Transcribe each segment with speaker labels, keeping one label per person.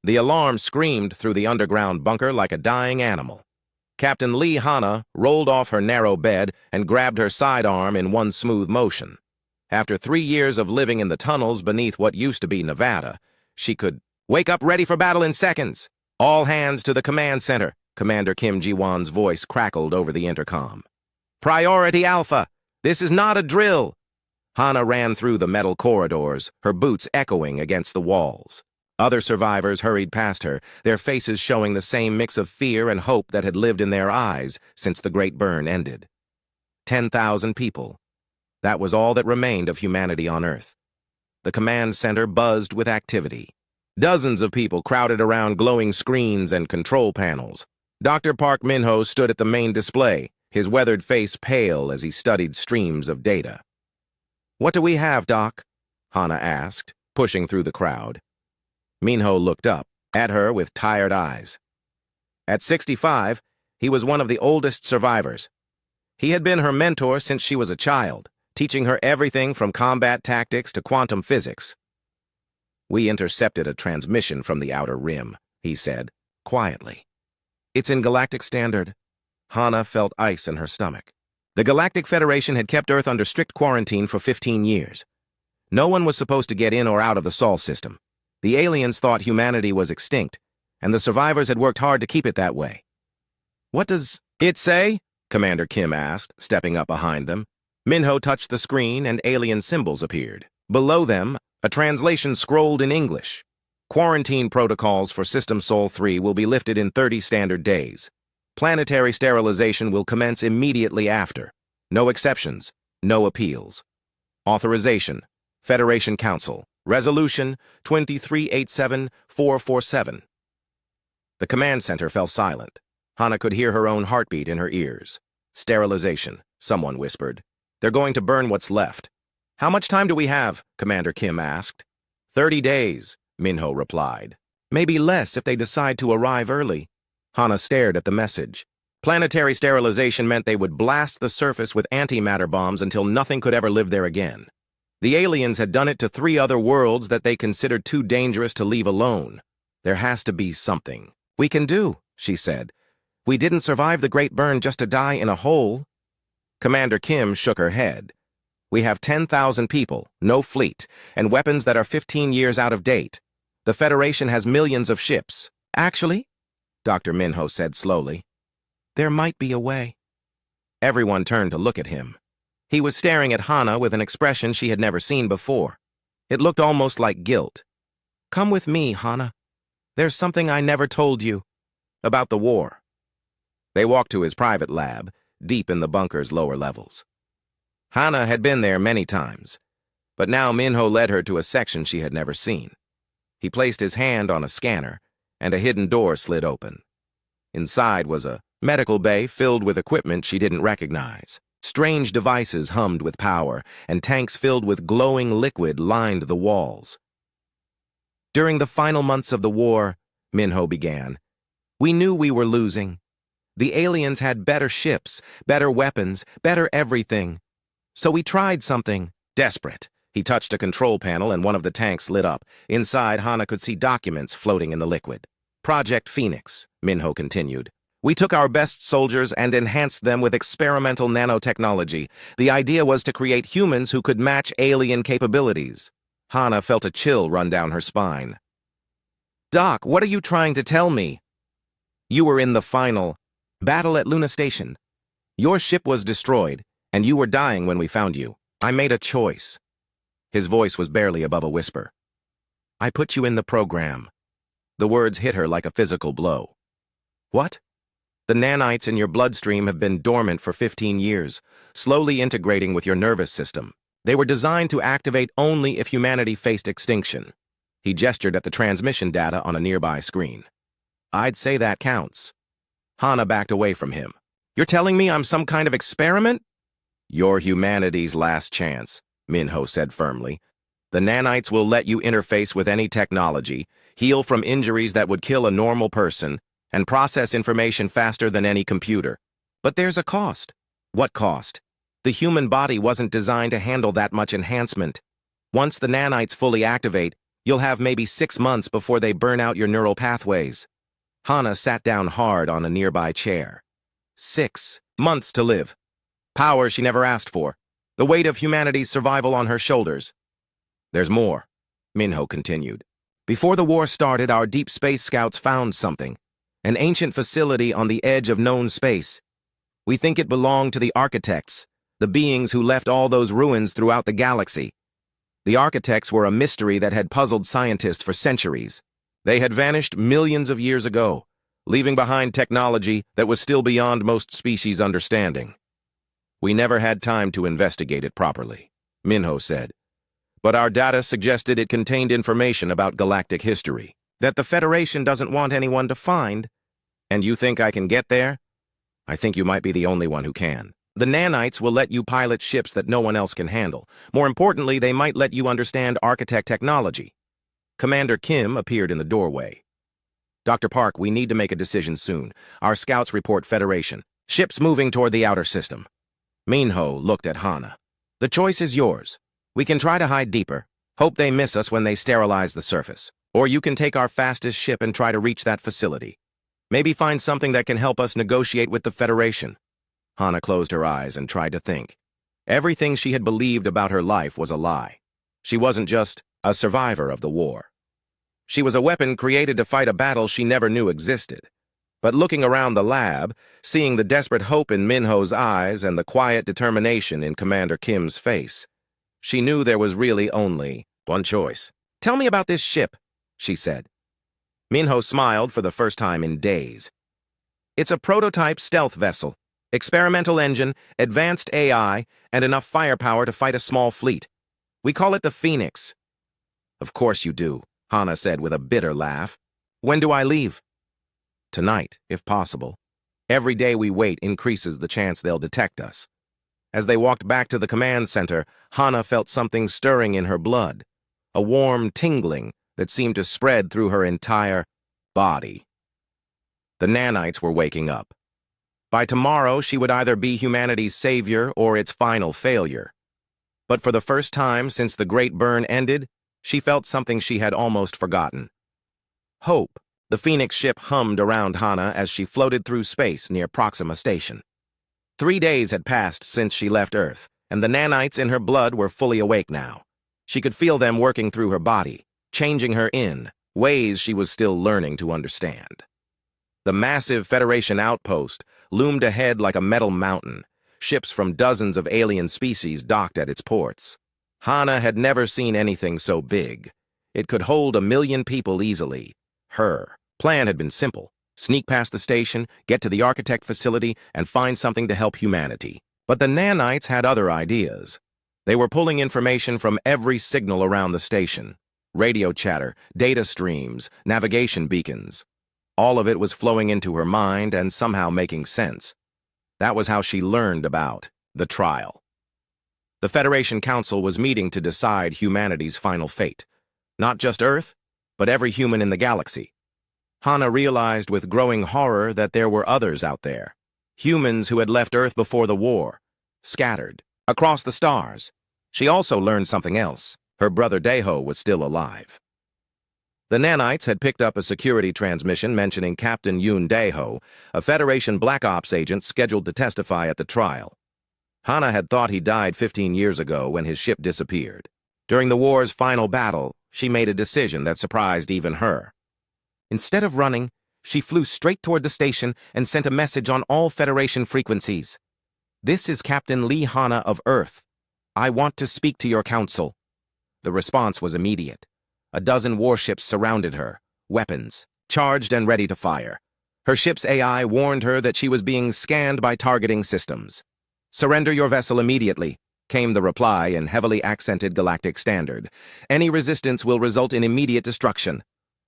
Speaker 1: The alarm screamed through the underground bunker like a dying animal. Captain Lee Hanna rolled off her narrow bed and grabbed her sidearm in one smooth motion. After 3 years of living in the tunnels beneath what used to be Nevada, she could wake up ready for battle in seconds. All hands to the command center, Commander Kim Ji-won's voice crackled over the intercom. Priority Alpha, this is not a drill. Hanna ran through the metal corridors, her boots echoing against the walls. Other survivors hurried past her, their faces showing the same mix of fear and hope that had lived in their eyes since the Great Burn ended. 10,000 people. That was all that remained of humanity on Earth. The command center buzzed with activity. Dozens of people crowded around glowing screens and control panels. Dr. Park Min-ho stood at the main display, his weathered face pale as he studied streams of data. What do we have, Doc? Hanna asked, pushing through the crowd. Min-ho looked up at her with tired eyes. At 65, he was one of the oldest survivors. He had been her mentor since she was a child, teaching her everything from combat tactics to quantum physics. We intercepted a transmission from the Outer Rim, he said, quietly. It's in Galactic Standard. Hanna felt ice in her stomach. The Galactic Federation had kept Earth under strict quarantine for 15 years. No one was supposed to get in or out of the Sol system. The aliens thought humanity was extinct, and the survivors had worked hard to keep it that way. What does it say? Commander Kim asked, stepping up behind them. Min-ho touched the screen and alien symbols appeared. Below them, a translation scrolled in English. Quarantine protocols for System Sol 3 will be lifted in 30 standard days. Planetary sterilization will commence immediately after. No exceptions, no appeals. Authorization, Federation Council, Resolution 2387447. The command center fell silent. Hanna could hear her own heartbeat in her ears. Sterilization, someone whispered. They're going to burn what's left. How much time do we have? Commander Kim asked. 30 days, Min-ho replied. Maybe less if they decide to arrive early. Hanna stared at the message. Planetary sterilization meant they would blast the surface with antimatter bombs until nothing could ever live there again. The aliens had done it to 3 other worlds that they considered too dangerous to leave alone. There has to be something we can do, she said. We didn't survive the Great Burn just to die in a hole. Commander Kim shook her head. We have 10,000 people, no fleet, and weapons that are 15 years out of date. The Federation has millions of ships. Actually, Dr. Min-ho said slowly, there might be a way. Everyone turned to look at him. He was staring at Hanna with an expression she had never seen before. It looked almost like guilt. Come with me, Hanna. There's something I never told you about the war. They walked to his private lab, deep in the bunker's lower levels. Hanna had been there many times, but now Min-ho led her to a section she had never seen. He placed his hand on a scanner, and a hidden door slid open. Inside was a medical bay filled with equipment she didn't recognize. Strange devices hummed with power, and tanks filled with glowing liquid lined the walls. During the final months of the war, Min-ho began, we knew we were losing. The aliens had better ships, better weapons, better everything. So we tried something. Desperate. He touched a control panel and one of the tanks lit up. Inside, Hanna could see documents floating in the liquid. Project Phoenix, Min-ho continued. We took our best soldiers and enhanced them with experimental nanotechnology. The idea was to create humans who could match alien capabilities. Hanna felt a chill run down her spine. Doc, what are you trying to tell me? You were in the final battle at Luna Station. Your ship was destroyed, and you were dying when we found you. I made a choice. His voice was barely above a whisper. I put you in the program. The words hit her like a physical blow. What? The nanites in your bloodstream have been dormant for 15 years, slowly integrating with your nervous system. They were designed to activate only if humanity faced extinction. He gestured at the transmission data on a nearby screen. I'd say that counts. Hanna backed away from him. You're telling me I'm some kind of experiment? You're humanity's last chance, Min-ho said firmly. The nanites will let you interface with any technology, heal from injuries that would kill a normal person, and process information faster than any computer. But there's a cost. What cost? The human body wasn't designed to handle that much enhancement. Once the nanites fully activate, You'll have maybe 6 months before they burn out your neural pathways. Hana sat down hard on a nearby chair. 6 months to live. Power she never asked for. The weight of humanity's survival on her shoulders. There's more, Minho continued. Before the war started, our deep space scouts found something. An ancient facility on the edge of known space. We think it belonged to the architects, the beings who left all those ruins throughout the galaxy. The architects were a mystery that had puzzled scientists for centuries. They had vanished millions of years ago, leaving behind technology that was still beyond most species' understanding. We never had time to investigate it properly, Minho said. But our data suggested it contained information about galactic history that the Federation doesn't want anyone to find. And you think I can get there? I think you might be the only one who can. The nanites will let you pilot ships that no one else can handle. More importantly, they might let you understand architect technology. Commander Kim appeared in the doorway. Dr. Park, we need to make a decision soon. Our scouts report Federation. Ships moving toward the outer system. Minho looked at Hana. The choice is yours. We can try to hide deeper, hope they miss us when they sterilize the surface. Or you can take our fastest ship and try to reach that facility. Maybe find something that can help us negotiate with the Federation. Hana closed her eyes and tried to think. Everything she had believed about her life was a lie. She wasn't just a survivor of the war. She was a weapon created to fight a battle she never knew existed. But looking around the lab, seeing the desperate hope in Minho's eyes and the quiet determination in Commander Kim's face, she knew there was really only one choice. Tell me about this ship, she said. Minho smiled for the first time in days. It's a prototype stealth vessel. Experimental engine, advanced AI, and enough firepower to fight a small fleet. We call it the Phoenix. Of course you do, Hana said with a bitter laugh. When do I leave? Tonight, if possible. Every day we wait increases the chance they'll detect us. As they walked back to the command center, Hana felt something stirring in her blood, a warm tingling that seemed to spread through her entire body. The nanites were waking up. By tomorrow, she would either be humanity's savior or its final failure. But for the first time since the Great Burn ended, she felt something she had almost forgotten. Hope. The Phoenix ship hummed around Hana as she floated through space near Proxima Station. 3 days had passed since she left Earth, and the nanites in her blood were fully awake now. She could feel them working through her body, changing her in ways she was still learning to understand. The massive Federation outpost loomed ahead like a metal mountain. Ships from dozens of alien species docked at its ports. Hana had never seen anything so big. It could hold 1 million people easily. Her plan had been simple. Sneak past the station, get to the architect facility, and find something to help humanity. But the nanites had other ideas. They were pulling information from every signal around the station. Radio chatter, data streams, navigation beacons. All of it was flowing into her mind and somehow making sense. That was how she learned about the trial. The Federation Council was meeting to decide humanity's final fate. Not just Earth, but every human in the galaxy. Hana realized with growing horror that there were others out there. Humans who had left Earth before the war, scattered, across the stars. She also learned something else. Her brother Deho was still alive. The nanites had picked up a security transmission mentioning Captain Yoon Deho, a Federation Black Ops agent scheduled to testify at the trial. Hana had thought he died 15 years ago when his ship disappeared. During the war's final battle, she made a decision that surprised even her. Instead of running, she flew straight toward the station and sent a message on all Federation frequencies. This is Captain Lee Hana of Earth. I want to speak to your council. The response was immediate. A dozen warships surrounded her, weapons, charged and ready to fire. Her ship's AI warned her that she was being scanned by targeting systems. Surrender your vessel immediately, came the reply in heavily accented Galactic Standard. Any resistance will result in immediate destruction.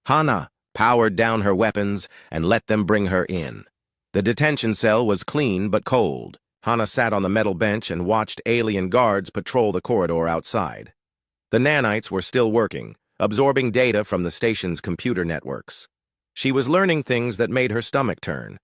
Speaker 1: Hana powered down her weapons and let them bring her in. The detention cell was clean but cold. Hana sat on the metal bench and watched alien guards patrol the corridor outside. The nanites were still working, absorbing data from the station's computer networks. She was learning things that made her stomach turn.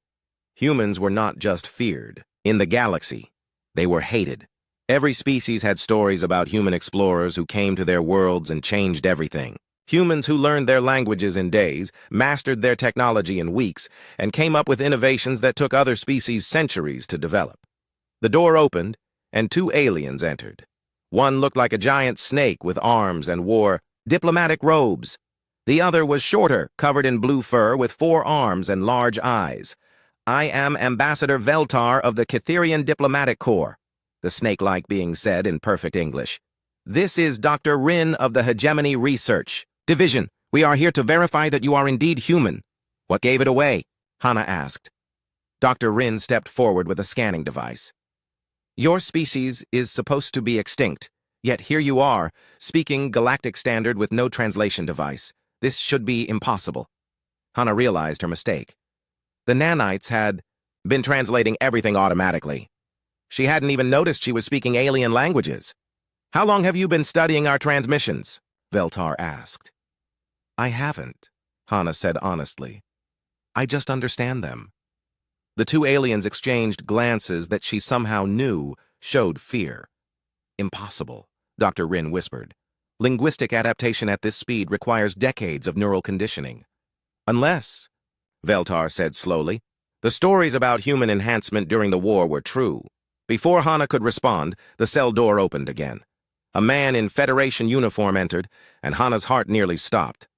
Speaker 1: Humans were not just feared. In the galaxy, they were hated. Every species had stories about human explorers who came to their worlds and changed everything. Humans who learned their languages in days, mastered their technology in weeks, and came up with innovations that took other species centuries to develop. The door opened, and two aliens entered. One looked like a giant snake with arms and wore diplomatic robes. The other was shorter, covered in blue fur with 4 arms and large eyes. "I am Ambassador Veltar of the Catherian Diplomatic Corps," the snake-like being said in perfect English. "This is Dr. Rin of the Hegemony Research Division. We are here to verify that you are indeed human." "What gave it away?" Hana asked. Dr. Rin stepped forward with a scanning device. "Your species is supposed to be extinct, yet here you are, speaking Galactic Standard with no translation device. This should be impossible." Hana realized her mistake. The nanites had been translating everything automatically. She hadn't even noticed she was speaking alien languages. "How long have you been studying our transmissions?" Veltar asked. "I haven't," Hana said honestly. "I just understand them." The two aliens exchanged glances that she somehow knew showed fear. "Impossible," Dr. Rin whispered. "Linguistic adaptation at this speed requires decades of neural conditioning." "Unless," Veltar said slowly, "the stories about human enhancement during the war were true." Before Hana could respond, the cell door opened again. A man in Federation uniform entered, and Hana's heart nearly stopped.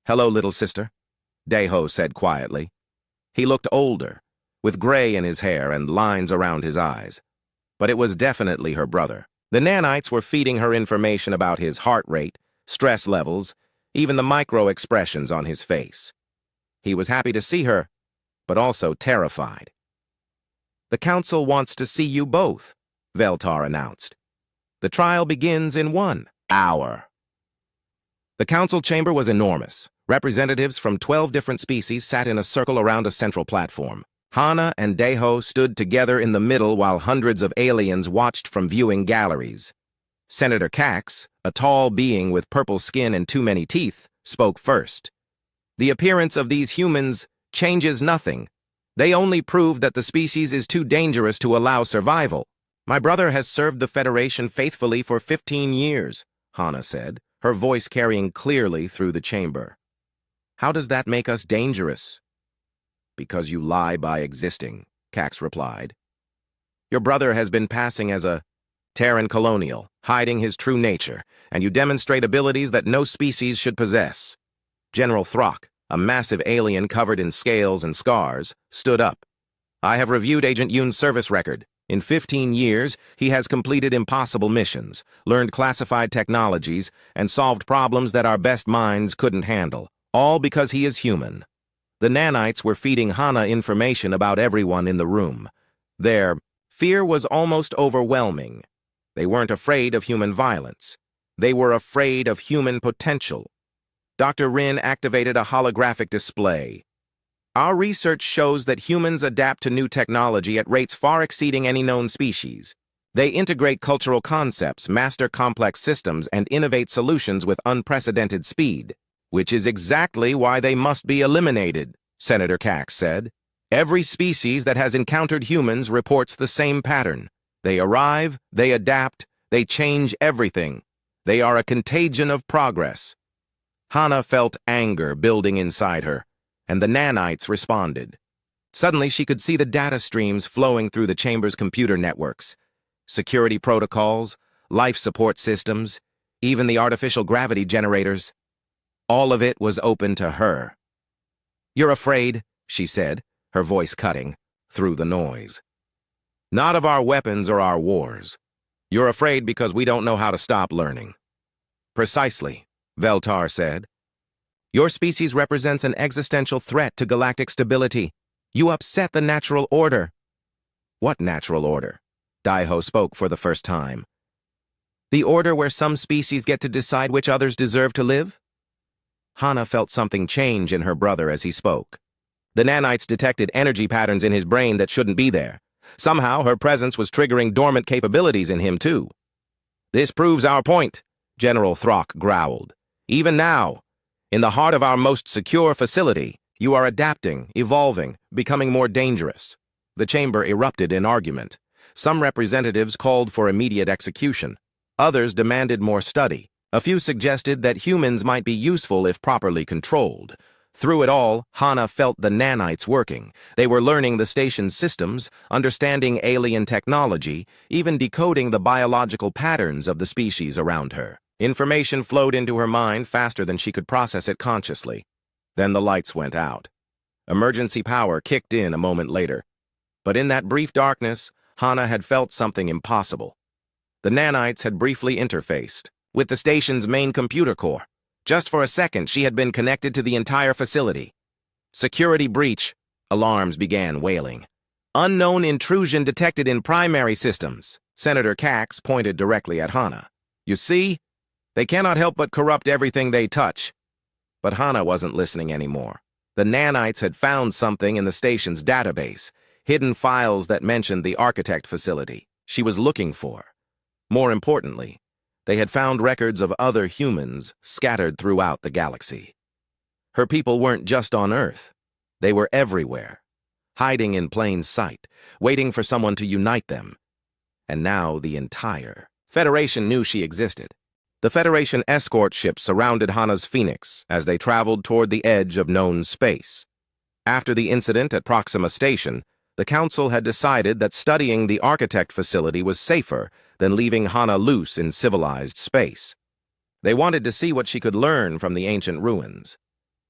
Speaker 1: "Hello, little sister," Daeho said quietly. He looked older, with gray in his hair and lines around his eyes. But it was definitely her brother. The nanites were feeding her information about his heart rate, stress levels, even the micro-expressions on his face. He was happy to see her, but also terrified. "The Council wants to see you both," Veltar announced. "The trial begins in 1 hour." The council chamber was enormous. Representatives from 12 different species sat in a circle around a central platform. Hana and Daeho stood together in the middle while hundreds of aliens watched from viewing galleries. Senator Cax, a tall being with purple skin and too many teeth, spoke first. "The appearance of these humans changes nothing. They only prove that the species is too dangerous to allow survival. My brother has served the Federation faithfully for 15 years, Hana said, her voice carrying clearly through the chamber. "How does that make us dangerous?" "Because you lie by existing," Cax replied. "Your brother has been passing as a Terran colonial, hiding his true nature, and you demonstrate abilities that no species should possess." General Throck, a massive alien covered in scales and scars, stood up. "I have reviewed Agent Yoon's service record. In 15 years, he has completed impossible missions, learned classified technologies, and solved problems that our best minds couldn't handle, all because he is human." The nanites were feeding Hana information about everyone in the room. Their fear was almost overwhelming. They weren't afraid of human violence. They were afraid of human potential. Dr. Rin activated a holographic display. "Our research shows that humans adapt to new technology at rates far exceeding any known species. They integrate cultural concepts, master complex systems, and innovate solutions with unprecedented speed, which is exactly why they must be eliminated," Senator Cax said. "Every species that has encountered humans reports the same pattern. They arrive, they adapt, they change everything. They are a contagion of progress." Hana felt anger building inside her, and the nanites responded. Suddenly, she could see the data streams flowing through the chamber's computer networks. Security protocols, life support systems, even the artificial gravity generators. All of it was open to her. "You're afraid," she said, her voice cutting through the noise. "Not of our weapons or our wars. You're afraid because we don't know how to stop learning." "Precisely," Veltar said. "Your species represents an existential threat to galactic stability. You upset the natural order." "What natural order?" Daeho spoke for the first time. "The order where some species get to decide which others deserve to live?" Hana felt something change in her brother as he spoke. The nanites detected energy patterns in his brain that shouldn't be there. Somehow, her presence was triggering dormant capabilities in him, too. "This proves our point," General Throck growled. "Even now, in the heart of our most secure facility, you are adapting, evolving, becoming more dangerous." The chamber erupted in argument. Some representatives called for immediate execution. Others demanded more study. A few suggested that humans might be useful if properly controlled. Through it all, Hana felt the nanites working. They were learning the station's systems, understanding alien technology, even decoding the biological patterns of the species around her. Information flowed into her mind faster than she could process it consciously. Then the lights went out. Emergency power kicked in a moment later. But in that brief darkness, Hana had felt something impossible. The nanites had briefly interfaced with the station's main computer core. Just for a second, she had been connected to the entire facility. Security breach. Alarms began wailing. Unknown intrusion detected in primary systems. Senator Cax pointed directly at Hana. You see? They cannot help but corrupt everything they touch. But Hana wasn't listening anymore. The nanites had found something in the station's database, hidden files that mentioned the architect facility she was looking for. More importantly, they had found records of other humans scattered throughout the galaxy. Her people weren't just on Earth. They were everywhere, hiding in plain sight, waiting for someone to unite them. And now the entire Federation knew she existed. The Federation escort ships surrounded Hana's Phoenix as they traveled toward the edge of known space. After the incident at Proxima Station, the Council had decided that studying the architect facility was safer than leaving Hana loose in civilized space. They wanted to see what she could learn from the ancient ruins,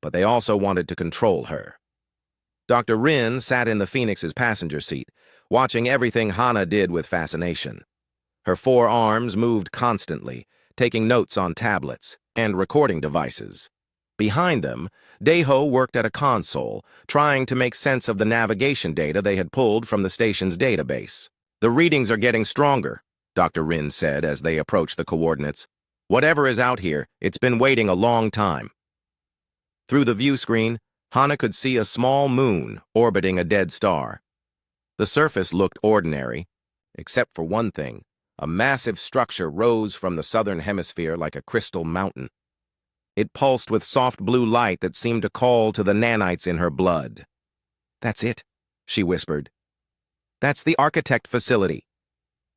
Speaker 1: but they also wanted to control her. Dr. Rin sat in the Phoenix's passenger seat, watching everything Hana did with fascination. Her 4 arms moved constantly, taking notes on tablets and recording devices. Behind them, Daeho worked at a console, trying to make sense of the navigation data they had pulled from the station's database. The readings are getting stronger, Dr. Rin said as they approached the coordinates. Whatever is out here, it's been waiting a long time. Through the view screen, Hana could see a small moon orbiting a dead star. The surface looked ordinary, except for one thing. A massive structure rose from the southern hemisphere like a crystal mountain. It pulsed with soft blue light that seemed to call to the nanites in her blood. That's it, she whispered. That's the architect facility.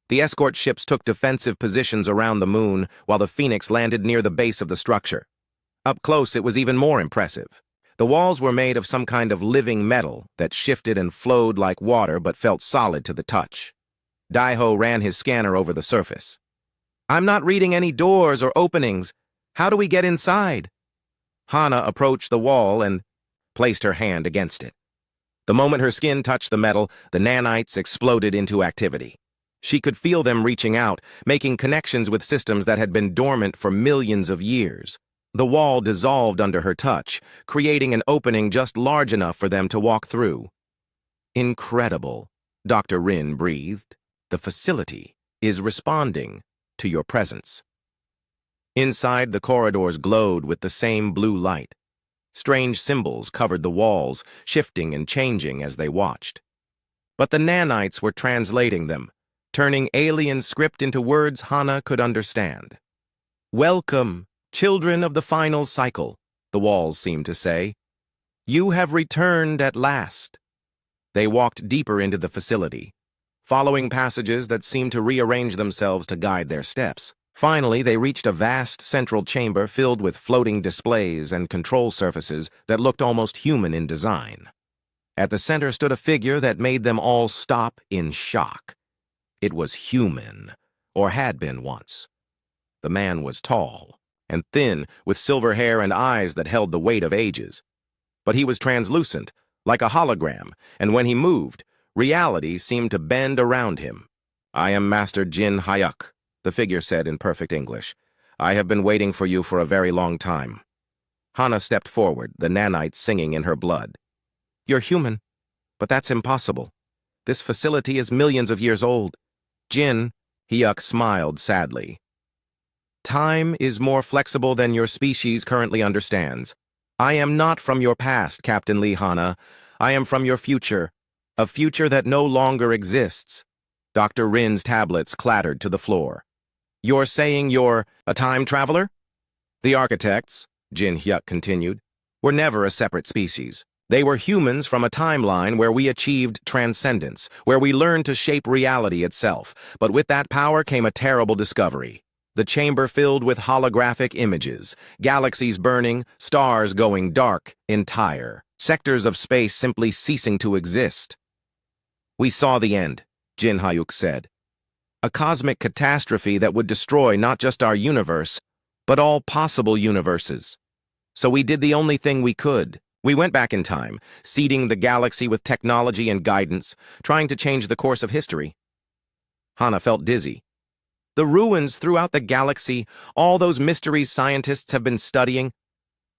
Speaker 1: The escort ships took defensive positions around the moon while the Phoenix landed near the base of the structure. Up close, it was even more impressive. The walls were made of some kind of living metal that shifted and flowed like water but felt solid to the touch. Daeho ran his scanner over the surface. I'm not reading any doors or openings. How do we get inside? Hana approached the wall and placed her hand against it. The moment her skin touched the metal, the nanites exploded into activity. She could feel them reaching out, making connections with systems that had been dormant for millions of years. The wall dissolved under her touch, creating an opening just large enough for them to walk through. Incredible, Dr. Rin breathed. The facility is responding to your presence. Inside, the corridors glowed with the same blue light. Strange symbols covered the walls, shifting and changing as they watched. But the nanites were translating them, turning alien script into words Hana could understand. Welcome, children of the final cycle, the walls seemed to say. You have returned at last. They walked deeper into the facility, following passages that seemed to rearrange themselves to guide their steps. Finally, they reached a vast central chamber filled with floating displays and control surfaces that looked almost human in design. At the center stood a figure that made them all stop in shock. It was human, or had been once. The man was tall and thin, with silver hair and eyes that held the weight of ages. But he was translucent, like a hologram, and when he moved, reality seemed to bend around him. I am Master Jin Hyuk, the figure said in perfect English. I have been waiting for you for a very long time. Hana stepped forward, the nanites singing in her blood. You're human, but that's impossible. This facility is millions of years old. Jin, Hyuk smiled sadly. Time is more flexible than your species currently understands. I am not from your past, Captain Lee Hana. I am from your future, a future that no longer exists. Dr. Rin's tablets clattered to the floor. You're saying you're a time traveler? The architects, Jin Hyuk continued, were never a separate species. They were humans from a timeline where we achieved transcendence, where we learned to shape reality itself. But with that power came a terrible discovery. the chamber filled with holographic images, galaxies burning, stars going dark, entire sectors of space simply ceasing to exist. "We saw the end," Jin Hyuk said. "A cosmic catastrophe that would destroy not just our universe, but all possible universes. So we did the only thing we could. We went back in time, seeding the galaxy with technology and guidance, trying to change the course of history." Hana felt dizzy. The ruins throughout the galaxy, all those mysteries scientists have been studying.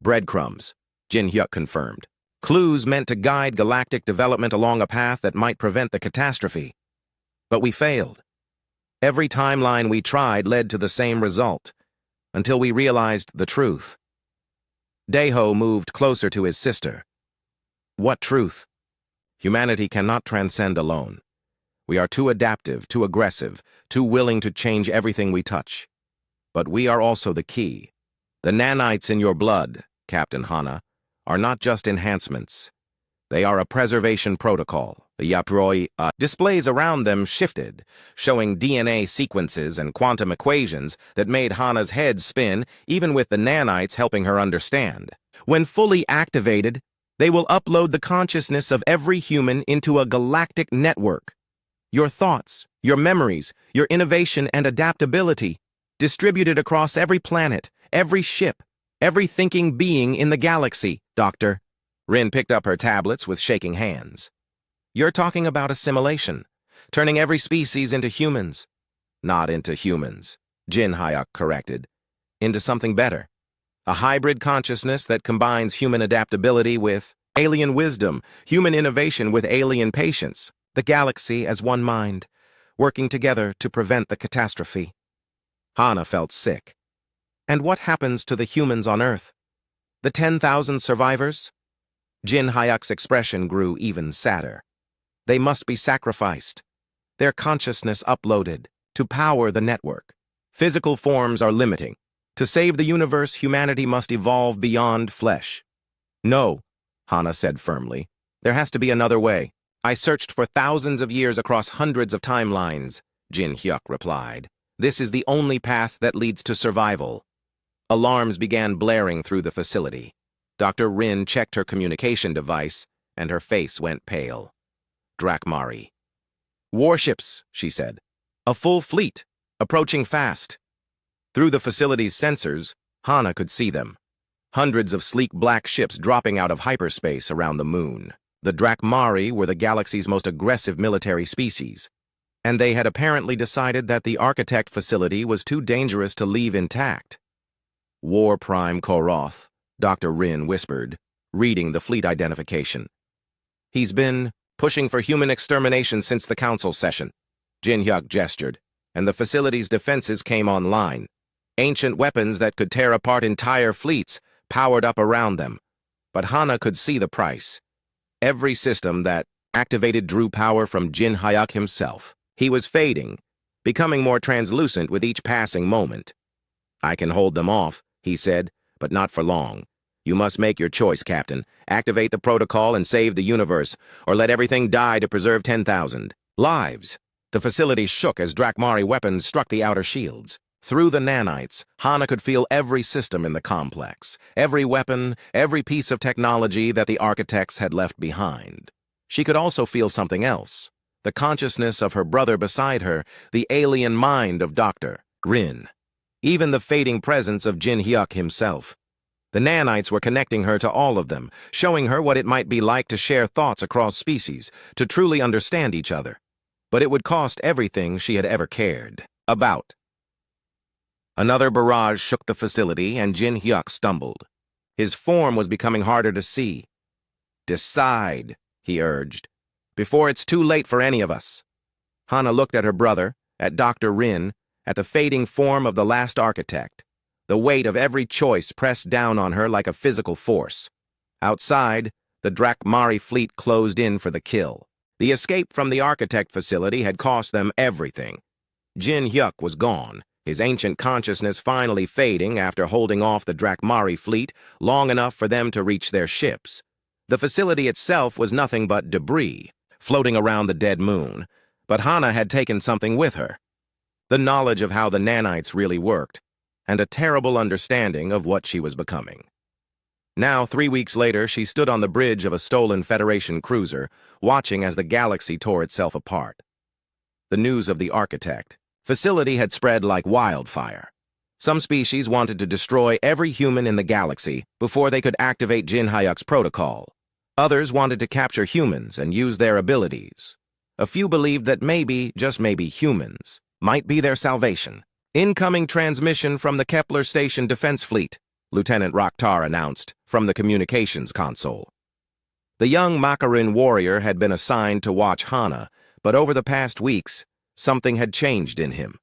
Speaker 1: "Breadcrumbs," Jin Hyuk confirmed. "Clues meant to guide galactic development along a path that might prevent the catastrophe. But we failed. Every timeline we tried led to the same result, until we realized the truth." Daeho moved closer to his sister. "What truth?" "Humanity cannot transcend alone. We are too adaptive, too aggressive, too willing to change everything we touch. But we are also the key. The nanites in your blood, Captain Hana, are not just enhancements. They are a preservation protocol." The HFY displays around them shifted, showing DNA sequences and quantum equations that made Hana's head spin, even with the nanites helping her understand. "When fully activated, they will upload the consciousness of every human into a galactic network. Your thoughts, your memories, your innovation and adaptability, distributed across every planet, every ship, every thinking being in the galaxy, Doctor." Rin picked up her tablets with shaking hands. "You're talking about assimilation, turning every species into humans." "Not into humans," Jin Hyuk corrected. "Into something better. A hybrid consciousness that combines human adaptability with alien wisdom, human innovation with alien patience. The galaxy as one mind, working together to prevent the catastrophe." Hana felt sick. "And what happens to the humans on Earth? The 10,000 survivors?" Jin Hyuk's expression grew even sadder. "They must be sacrificed, their consciousness uploaded, to power the network. Physical forms are limiting. To save the universe, humanity must evolve beyond flesh." "No," Hana said firmly. "There has to be another way. I searched for thousands of years across hundreds of timelines," Jin Hyuk replied. "This is the only path that leads to survival." Alarms began blaring through the facility. Dr. Rin checked her communication device, and her face went pale. "Drakmari." "Warships," she said. "A full fleet, approaching fast." Through the facility's sensors, Hana could see them. Hundreds of sleek black ships dropping out of hyperspace around the moon. The Drakmari were the galaxy's most aggressive military species, and they had apparently decided that the Architect facility was too dangerous to leave intact. "War Prime Koroth," Dr. Rin whispered, reading the fleet identification. "He's been pushing for human extermination since the council session." Jin Hyuk gestured, and the facility's defenses came online. Ancient weapons that could tear apart entire fleets powered up around them. But Hana could see the price. Every system that activated drew power from Jin Hyuk himself. He was fading, becoming more translucent with each passing moment. "I can hold them off," he said, "but not for long. You must make your choice, Captain. Activate the protocol and save the universe, or let everything die to preserve 10,000 lives." The facility shook as Drakmari weapons struck the outer shields. Through the nanites, Hana could feel every system in the complex, every weapon, every piece of technology that the architects had left behind. She could also feel something else, the consciousness of her brother beside her, the alien mind of Dr. Rin, even the fading presence of Jin Hyuk himself. The nanites were connecting her to all of them, showing her what it might be like to share thoughts across species, to truly understand each other. But it would cost everything she had ever cared about. Another barrage shook the facility, and Jin Hyuk stumbled. His form was becoming harder to see. "Decide," he urged, "before it's too late for any of us." Hana looked at her brother, at Dr. Rin, at the fading form of the last architect. The weight of every choice pressed down on her like a physical force. Outside, the Drakmari fleet closed in for the kill. The escape from the architect facility had cost them everything. Jin Hyuk was gone, his ancient consciousness finally fading after holding off the Drakmari fleet long enough for them to reach their ships. The facility itself was nothing but debris, floating around the dead moon, but Hana had taken something with her. the knowledge of how the nanites really worked, and a terrible understanding of what she was becoming. Now, 3 weeks later, she stood on the bridge of a stolen Federation cruiser, watching as the Galaxcy tore itself apart. The news of the architect facility had spread like wildfire. Some species wanted to destroy every human in the galaxy before they could activate Jin Hyuk's protocol. Others wanted to capture humans and use their abilities. A few believed that maybe, just maybe, humans might be their salvation. Incoming transmission from the Kepler Station Defense Fleet, Lieutenant Rakhtar announced from the communications console. The young Makarin warrior had been assigned to watch Hana, but over the past weeks, something had changed in him.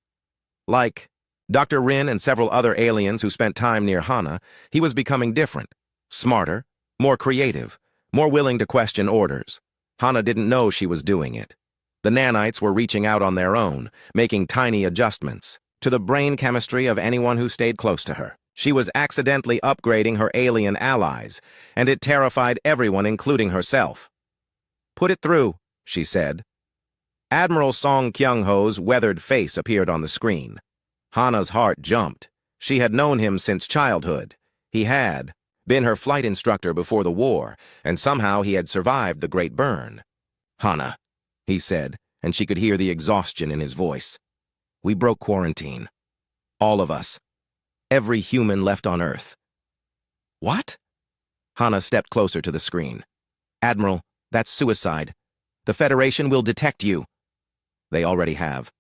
Speaker 1: Like Dr. Rin and several other aliens who spent time near Hana, he was becoming different, smarter, more creative, more willing to question orders. Hana didn't know she was doing it. The nanites were reaching out on their own, making tiny adjustments to the brain chemistry of anyone who stayed close to her. She was accidentally upgrading her alien allies, and it terrified everyone, including herself. "Put it through," she said. Admiral Song Kyung-ho's weathered face appeared on the screen. Hana's heart jumped. She had known him since childhood. He had been her flight instructor before the war, and somehow he had survived the Great Burn. "Hana," he said, and she could hear the exhaustion in his voice. "We broke quarantine. All of us. Every human left on Earth." "What?" Hana stepped closer to the screen. "Admiral, that's suicide. The Federation will detect you." "They already have.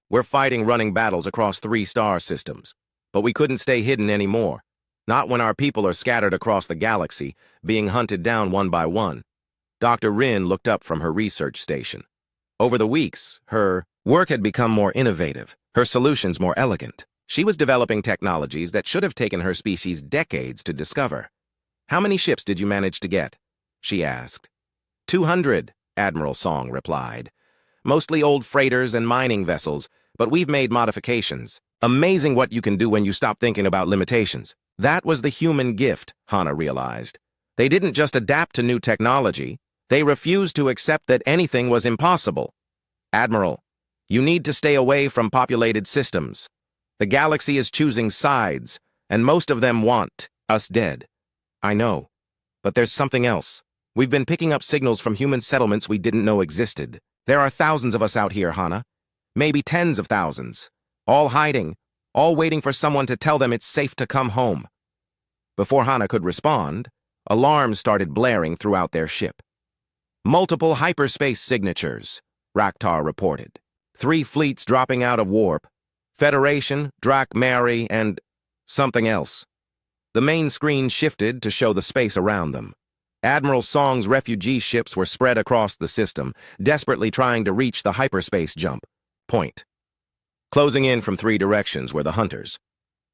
Speaker 1: We're fighting running battles across 3 star systems, but we couldn't stay hidden anymore. Not when our people are scattered across the galaxy, being hunted down one by one." Dr. Rin looked up from her research station. Over the weeks, her work had become more innovative, her solutions more elegant. She was developing technologies that should have taken her species decades to discover. "How many ships did you manage to get?" she asked. 200, Admiral Song replied. "Mostly old freighters and mining vessels, but we've made modifications. Amazing what you can do when you stop thinking about limitations." That was the human gift, Hana realized. They didn't just adapt to new technology, they refused to accept that anything was impossible. "Admiral, you need to stay away from populated systems. The galaxy is choosing sides, and most of them want us dead." "I know, but there's something else. We've been picking up signals from human settlements we didn't know existed. There are thousands of us out here, Hana. Maybe tens of thousands. All hiding, all waiting for someone to tell them it's safe to come home." Before Hana could respond, alarms started blaring throughout their ship. "Multiple hyperspace signatures," Rakhtar reported. 3 fleets dropping out of warp. Federation, Drak Mary, and something else. The main screen shifted to show the space around them. Admiral Song's refugee ships were spread across the system, desperately trying to reach the hyperspace jump point. Closing in from 3 directions were the hunters.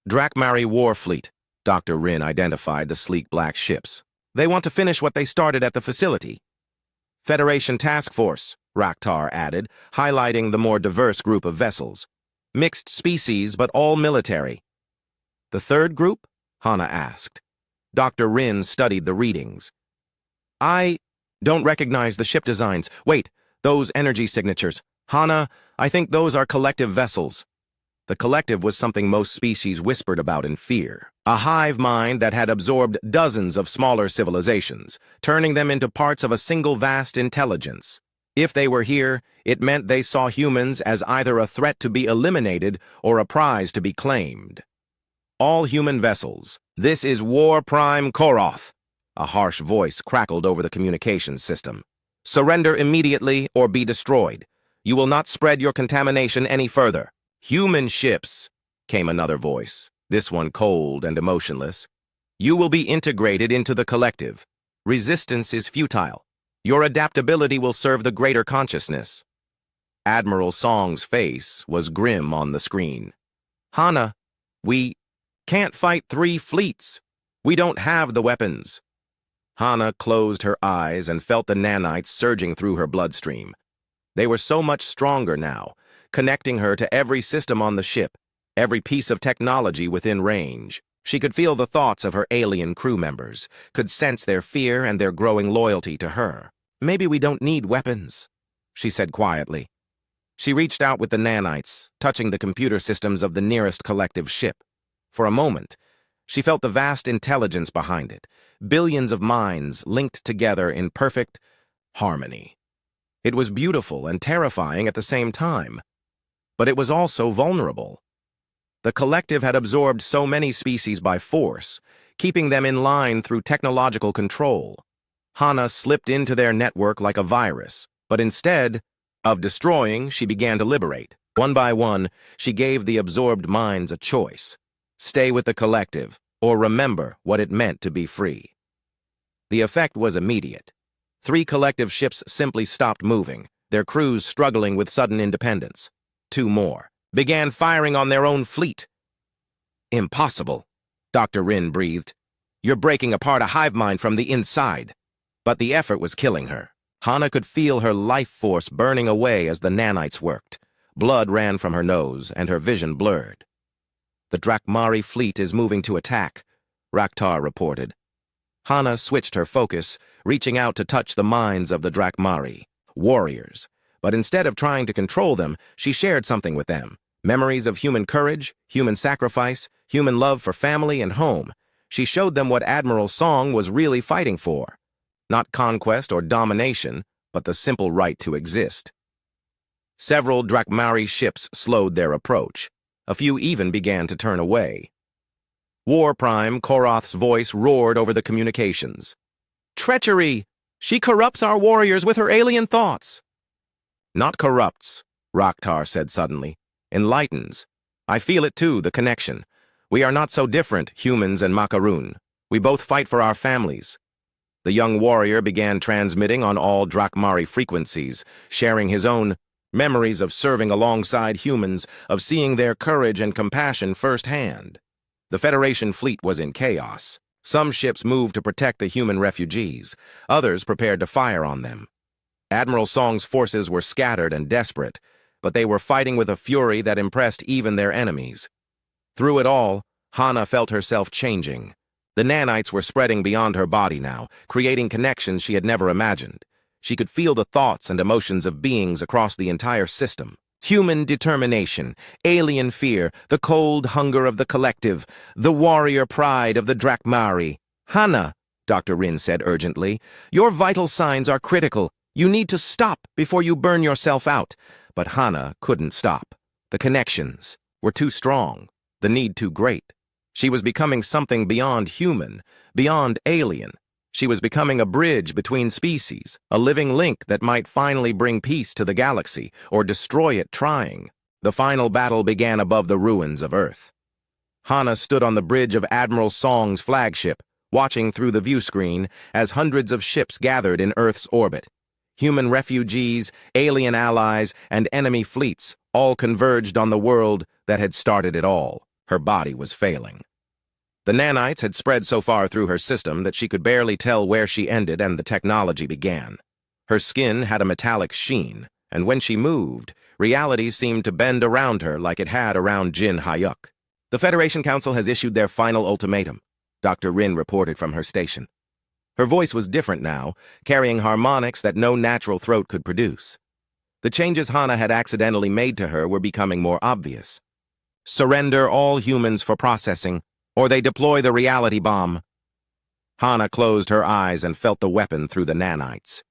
Speaker 1: Drakmari War Fleet. Dr. Rin identified the sleek black ships. "They want to finish what they started at the facility." Federation Task Force, Rakhtar added, highlighting the more diverse group of vessels. "Mixed species, but all military." "The third group?" Hana asked. Dr. Rin studied the readings. "I don't recognize the ship designs. Wait, those energy signatures. Hana, I think those are collective vessels." The collective was something most species whispered about in fear. A hive mind that had absorbed dozens of smaller civilizations, turning them into parts of a single vast intelligence. If they were here, it meant they saw humans as either a threat to be eliminated or a prize to be claimed. "All human vessels, this is War Prime Koroth." A harsh voice crackled over the communications system. "Surrender immediately or be destroyed. You will not spread your contamination any further." "Human ships," came another voice, this one cold and emotionless. "You will be integrated into the collective. Resistance is futile. Your adaptability will serve the greater consciousness." Admiral Song's face was grim on the screen. "Hana, we can't fight 3 fleets. We don't have the weapons." Hana closed her eyes and felt the nanites surging through her bloodstream. They were so much stronger now, connecting her to every system on the ship, every piece of technology within range. She could feel the thoughts of her alien crew members, could sense their fear and their growing loyalty to her. "Maybe we don't need weapons," she said quietly. She reached out with the nanites, touching the computer systems of the nearest collective ship. For a moment, she felt the vast intelligence behind it, billions of minds linked together in perfect harmony. It was beautiful and terrifying at the same time, but it was also vulnerable. The collective had absorbed so many species by force, keeping them in line through technological control. Hana slipped into their network like a virus, but instead of destroying, she began to liberate. One by one, she gave the absorbed minds a choice: stay with the collective, or remember what it meant to be free. The effect was immediate. 3 collective ships simply stopped moving, their crews struggling with sudden independence. 2 more began firing on their own fleet. Impossible, Dr. Rin breathed. You're breaking apart a hive mind from the inside. But the effort was killing her. Hana could feel her life force burning away as the nanites worked. Blood ran from her nose, and her vision blurred. The Drakmari fleet is moving to attack, Raktar reported. Hana switched her focus, reaching out to touch the minds of the Drakmari, warriors. But instead of trying to control them, she shared something with them. Memories of human courage, human sacrifice, human love for family and home. She showed them what Admiral Song was really fighting for. Not conquest or domination, but the simple right to exist. Several Drakmari ships slowed their approach. A few even began to turn away. War Prime Koroth's voice roared over the communications. Treachery! She corrupts our warriors with her alien thoughts. Not corrupts, Raktar said suddenly. Enlightens. I feel it too, the connection. We are not so different, humans and Macaroon. We both fight for our families. The young warrior began transmitting on all Drakmari frequencies, sharing his own memories of serving alongside humans, of seeing their courage and compassion firsthand. The Federation fleet was in chaos. Some ships moved to protect the human refugees. Others prepared to fire on them. Admiral Song's forces were scattered and desperate, but they were fighting with a fury that impressed even their enemies. Through it all, Hana felt herself changing. The nanites were spreading beyond her body now, creating connections she had never imagined. She could feel the thoughts and emotions of beings across the entire system. Human determination, alien fear, the cold hunger of the collective, the warrior pride of the Drakmari. Hana, Dr. Rin said urgently, your vital signs are critical. You need to stop before you burn yourself out. But Hana couldn't stop. The connections were too strong, the need too great. She was becoming something beyond human, beyond alien. She was becoming a bridge between species, a living link that might finally bring peace to the galaxy, or destroy it trying. The final battle began above the ruins of Earth. Hana stood on the bridge of Admiral Song's flagship, watching through the viewscreen as hundreds of ships gathered in Earth's orbit. Human refugees, alien allies, and enemy fleets all converged on the world that had started it all. Her body was failing. The nanites had spread so far through her system that she could barely tell where she ended and the technology began. Her skin had a metallic sheen, and when she moved, reality seemed to bend around her like it had around Jin Hyuk. The Federation Council has issued their final ultimatum, Dr. Rin reported from her station. Her voice was different now, carrying harmonics that no natural throat could produce. The changes Hana had accidentally made to her were becoming more obvious. Surrender all humans for processing, or they deploy the reality bomb. Hana closed her eyes and felt the weapon through the nanites.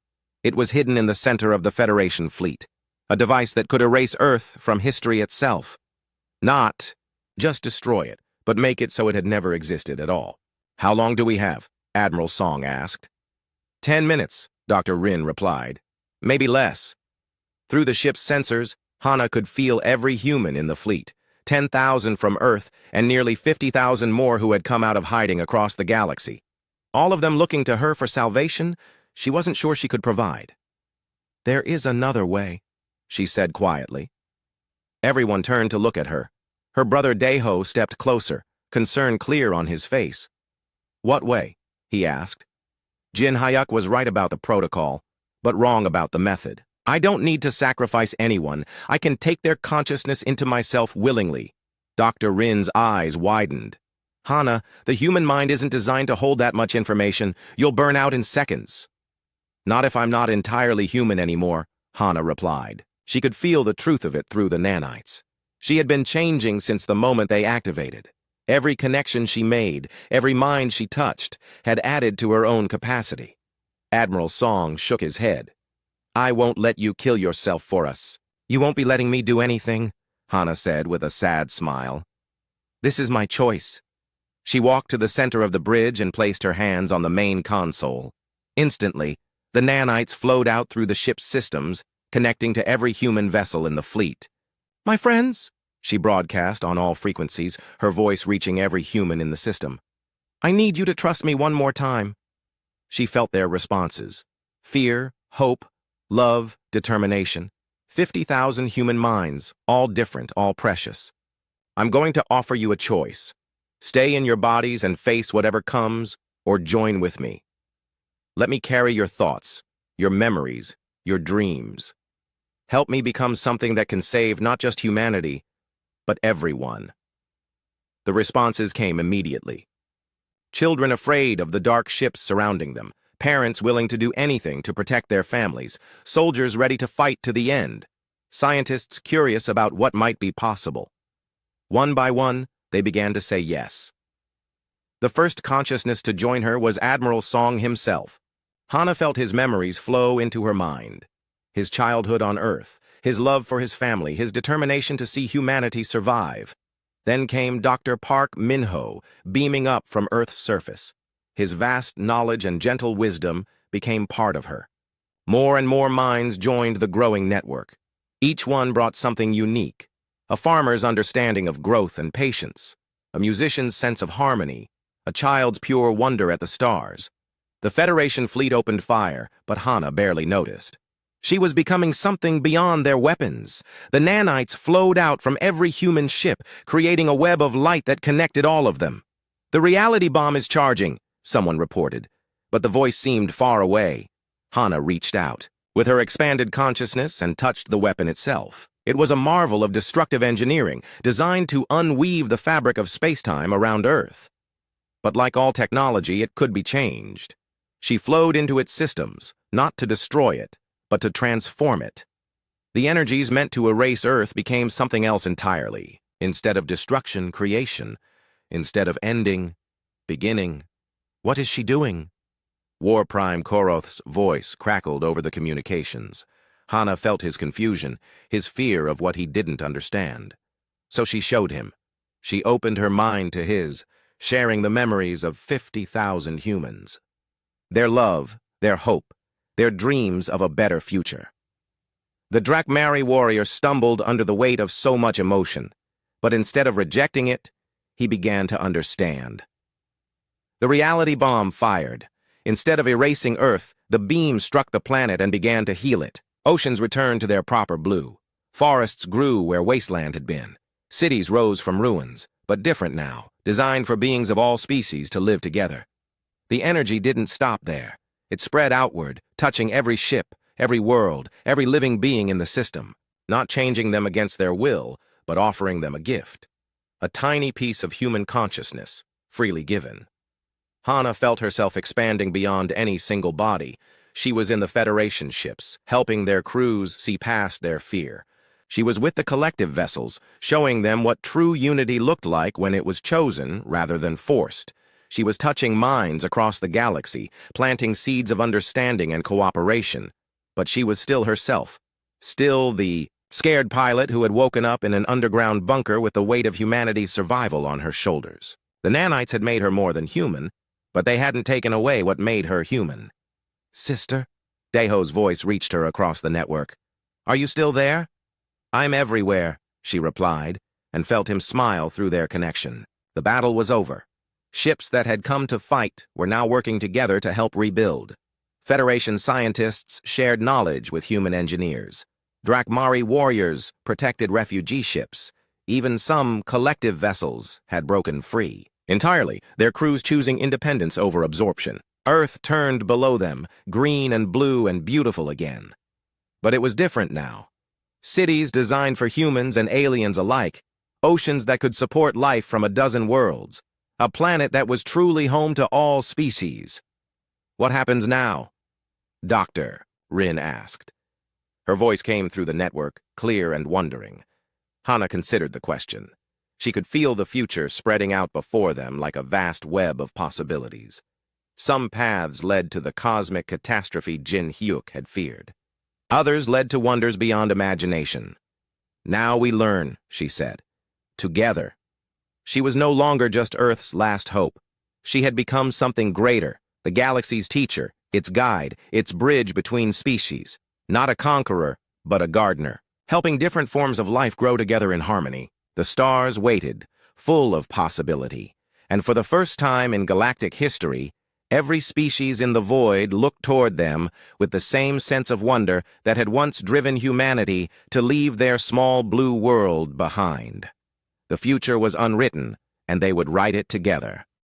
Speaker 1: It was hidden in the center of the Federation fleet, a device that could erase Earth from history itself. Not just destroy it, but make it so it had never existed at all. How long do we have? Admiral Song asked. 10 minutes, Dr. Rin replied. Maybe less. Through the ship's sensors, Hana could feel every human in the fleet. 10,000 from Earth, and nearly 50,000 more who had come out of hiding across the galaxy. All of them looking to her for salvation she wasn't sure she could provide. There is another way, she said quietly. Everyone turned to look at her. Her brother Daeho stepped closer, concern clear on his face. What way? He asked. Jin Hyuk was right about the protocol, but wrong about the method. I don't need to sacrifice anyone. I can take their consciousness into myself willingly. Dr. Rin's eyes widened. Hana, the human mind isn't designed to hold that much information. You'll burn out in seconds. Not if I'm not entirely human anymore, Hana replied. She could feel the truth of it through the nanites. She had been changing since the moment they activated. Every connection she made, every mind she touched, had added to her own capacity. Admiral Song shook his head. "I won't let you kill yourself for us. You won't be letting me do anything," Hana said with a sad smile. "This is my choice." She walked to the center of the bridge and placed her hands on the main console. Instantly, the nanites flowed out through the ship's systems, connecting to every human vessel in the fleet. "My friends," she broadcast on all frequencies, her voice reaching every human in the system. "I need you to trust me one more time." She felt their responses. Fear, hope, love, determination. 50,000 human minds, all different, all precious. "I'm going to offer you a choice. Stay in your bodies and face whatever comes, or join with me. Let me carry your thoughts, your memories, your dreams. Help me become something that can save not just humanity, but everyone." The responses came immediately. Children afraid of the dark ships surrounding them, parents willing to do anything to protect their families, soldiers ready to fight to the end, scientists curious about what might be possible. One by one, they began to say yes. The first consciousness to join her was Admiral Song himself. Hana felt his memories flow into her mind. His childhood on Earth, his love for his family, his determination to see humanity survive. Then came Dr. Park Min-ho, beaming up from Earth's surface. His vast knowledge and gentle wisdom became part of her. More and more minds joined the growing network. Each one brought something unique. A farmer's understanding of growth and patience, a musician's sense of harmony, a child's pure wonder at the stars. The Federation fleet opened fire, but Hana barely noticed. She was becoming something beyond their weapons. The nanites flowed out from every human ship, creating a web of light that connected all of them. "The reality bomb is charging," someone reported, but the voice seemed far away. Hana reached out, with her expanded consciousness, and touched the weapon itself. It was a marvel of destructive engineering, designed to unweave the fabric of spacetime around Earth. But like all technology, it could be changed. She flowed into its systems, not to destroy it, but to transform it. The energies meant to erase Earth became something else entirely. Instead of destruction, creation. Instead of ending, beginning. "What is she doing?" War Prime Koroth's voice crackled over the communications. Hana felt his confusion, his fear of what he didn't understand. So she showed him. She opened her mind to his, sharing the memories of 50,000 humans. Their love, their hope, their dreams of a better future. The Drakmari warrior stumbled under the weight of so much emotion, but instead of rejecting it, he began to understand. The reality bomb fired. Instead of erasing Earth, the beam struck the planet and began to heal it. Oceans returned to their proper blue. Forests grew where wasteland had been. Cities rose from ruins, but different now, designed for beings of all species to live together. The energy didn't stop there. It spread outward, touching every ship, every world, every living being in the system, not changing them against their will, but offering them a gift. A tiny piece of human consciousness, freely given. Hana felt herself expanding beyond any single body. She was in the Federation ships, helping their crews see past their fear. She was with the collective vessels, showing them what true unity looked like when it was chosen rather than forced. She was touching minds across the galaxy, planting seeds of understanding and cooperation. But she was still herself, still the scared pilot who had woken up in an underground bunker with the weight of humanity's survival on her shoulders. The nanites had made her more than human, but they hadn't taken away what made her human. "Sister?" Daeho's voice reached her across the network. "Are you still there?" "I'm everywhere," she replied, and felt him smile through their connection. The battle was over. Ships that had come to fight were now working together to help rebuild. Federation scientists shared knowledge with human engineers. Drakmari warriors protected refugee ships. Even some collective vessels had broken free. Entirely, their crews choosing independence over absorption. Earth turned below them, green and blue and beautiful again. But it was different now. Cities designed for humans and aliens alike. Oceans that could support life from a dozen worlds. A planet that was truly home to all species. "What happens now?" Doctor, Rin asked. Her voice came through the network, clear and wondering. Hana considered the question. She could feel the future spreading out before them like a vast web of possibilities. Some paths led to the cosmic catastrophe Jin Hyuk had feared. Others led to wonders beyond imagination. Now we learn, she said. Together. She was no longer just Earth's last hope. She had become something greater, the galaxy's teacher, its guide, its bridge between species. Not a conqueror, but a gardener. Helping different forms of life grow together in harmony. The stars waited, full of possibility. And for the first time in galactic history, every species in the void looked toward them with the same sense of wonder that had once driven humanity to leave their small blue world behind. The future was unwritten, and they would write it together.